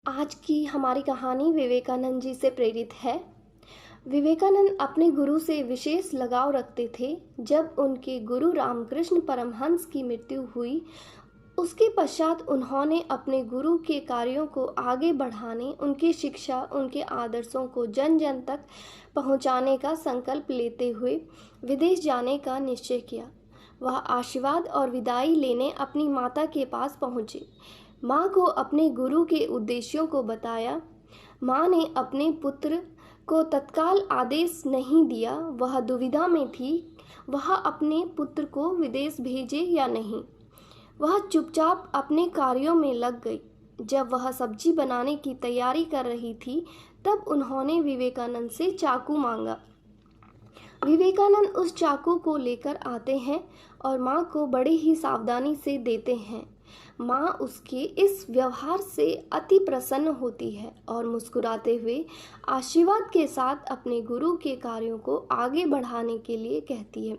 आज की हमारी कहानी विवेकानंद जी से प्रेरित है। विवेकानंद अपने गुरु से विशेष लगाव रखते थे। जब उनके गुरु रामकृष्ण परमहंस की मृत्यु हुई, उसके पश्चात उन्होंने अपने गुरु के कार्यों को आगे बढ़ाने, उनकी शिक्षा, उनके आदर्शों को जन जन तक पहुंचाने का संकल्प लेते हुए विदेश जाने का निश्चय किया। वह आशीर्वाद और विदाई लेने अपनी माता के पास पहुँचे। माँ को अपने गुरु के उद्देश्यों को बताया। माँ ने अपने पुत्र को तत्काल आदेश नहीं दिया। वह दुविधा में थी, वह अपने पुत्र को विदेश भेजे या नहीं। वह चुपचाप अपने कार्यों में लग गई। जब वह सब्जी बनाने की तैयारी कर रही थी, तब उन्होंने विवेकानंद से चाकू मांगा। विवेकानंद उस चाकू को लेकर आते हैं और माँ को बड़ी ही सावधानी से देते हैं। माँ उसके इस व्यवहार से अति प्रसन्न होती है और मुस्कुराते हुए आशीर्वाद के साथ अपने गुरु के कार्यों को आगे बढ़ाने के लिए कहती है।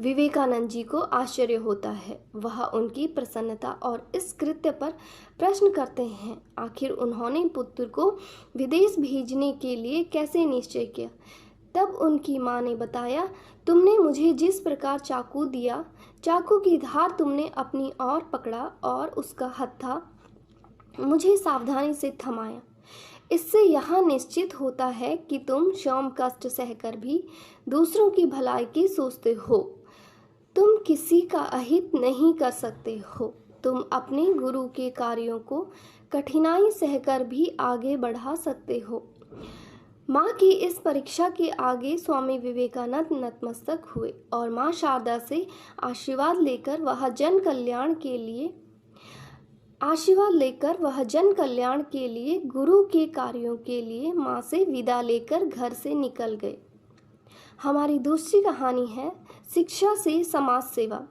विवेकानंद जी को आश्चर्य होता है। वह उनकी प्रसन्नता और इस कृत्य पर प्रश्न करते हैं। आखिर उन्होंने पुत्र को विदेश भेजने के लिए कैसे निश्चय किया? तब उनकी माँ ने बताया, तुमने मुझे जिस प्रकार चाकू दिया, चाकू की धार तुमने अपनी ओर पकड़ा और उसका हत्था मुझे सावधानी से थमाया। इससे यह निश्चित होता है कि तुम श्रम कष्ट सहकर भी दूसरों की भलाई की सोचते हो। तुम किसी का अहित नहीं कर सकते हो। तुम अपने गुरु के कार्यों को कठिनाई सहकर भी आगे बढ़ा सकते हो। माँ की इस परीक्षा के आगे स्वामी विवेकानंद नतमस्तक हुए और माँ शारदा से आशीर्वाद लेकर वह जन कल्याण के लिए गुरु के कार्यों के लिए माँ से विदा लेकर घर से निकल गए। हमारी दूसरी कहानी है शिक्षा से समाज सेवा।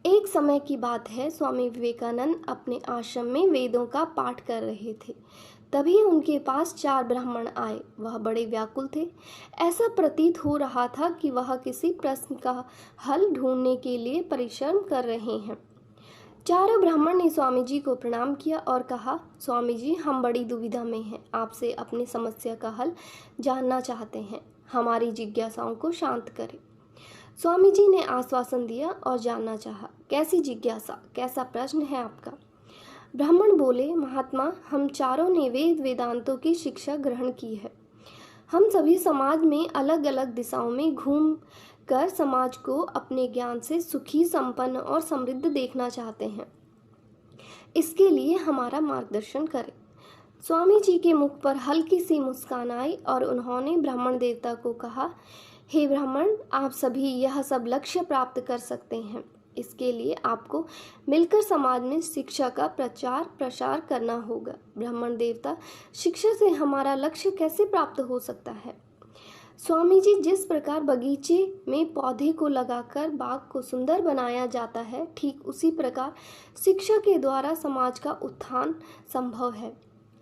एक समय की बात है, स्वामी विवेकानंद अपने आश्रम में वेदों का पाठ कर रहे थे। तभी उनके पास 4 ब्राह्मण आए। वह बड़े व्याकुल थे। ऐसा प्रतीत हो रहा था कि वह किसी प्रश्न का हल ढूंढने के लिए परिश्रम कर रहे हैं। चारों ब्राह्मण ने स्वामी जी को प्रणाम किया और कहा, स्वामी जी, हम बड़ी दुविधा में हैं। आपसे अपनी समस्या का हल जानना चाहते हैं। हमारी जिज्ञासाओं को शांत करें। स्वामी जी ने आश्वासन दिया और जानना चाहा, कैसी जिज्ञासा, कैसा प्रश्न है आपका? ब्राह्मण बोले, महात्मा, हम चारों ने वेद वेदांतों की शिक्षा ग्रहण की है। हम सभी समाज में अलग अलग दिशाओं में घूम कर समाज को अपने ज्ञान से सुखी, संपन्न और समृद्ध देखना चाहते हैं। इसके लिए हमारा मार्गदर्शन करें। स्वामी जी के मुख पर हल्की सी मुस्कान आई और उन्होंने ब्राह्मण देवता को कहा, हे ब्राह्मण, आप सभी यह सब लक्ष्य प्राप्त कर सकते हैं। इसके लिए आपको मिलकर समाज में शिक्षा का प्रचार प्रसार करना होगा। ब्राह्मण देवता, शिक्षा से हमारा लक्ष्य कैसे प्राप्त हो सकता है? स्वामी जी, जिस प्रकार बगीचे में पौधे को लगाकर बाग को सुंदर बनाया जाता है, ठीक उसी प्रकार शिक्षा के द्वारा समाज का उत्थान संभव है।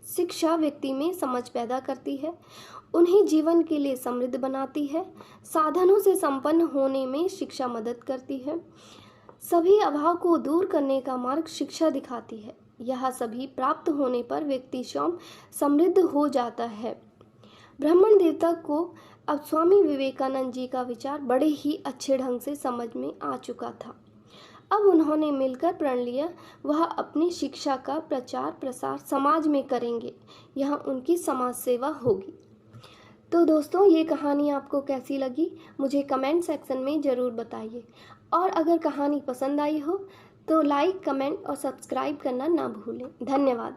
शिक्षा व्यक्ति में समझ पैदा करती है, उन्हें जीवन के लिए समृद्ध बनाती है। साधनों से संपन्न होने में शिक्षा मदद करती है। सभी अभाव को दूर करने का मार्ग शिक्षा दिखाती है। यह सभी प्राप्त होने पर व्यक्ति स्वयं समृद्ध हो जाता है। ब्राह्मण देवता को अब स्वामी विवेकानंद जी का विचार बड़े ही अच्छे ढंग से समझ में आ चुका था। अब उन्होंने मिलकर प्रण लिया, वह अपनी शिक्षा का प्रचार प्रसार समाज में करेंगे। यह उनकी समाज सेवा होगी। तो दोस्तों, ये कहानी आपको कैसी लगी मुझे कमेंट सेक्शन में ज़रूर बताइए। और अगर कहानी पसंद आई हो तो लाइक, कमेंट और सब्सक्राइब करना ना भूलें। धन्यवाद।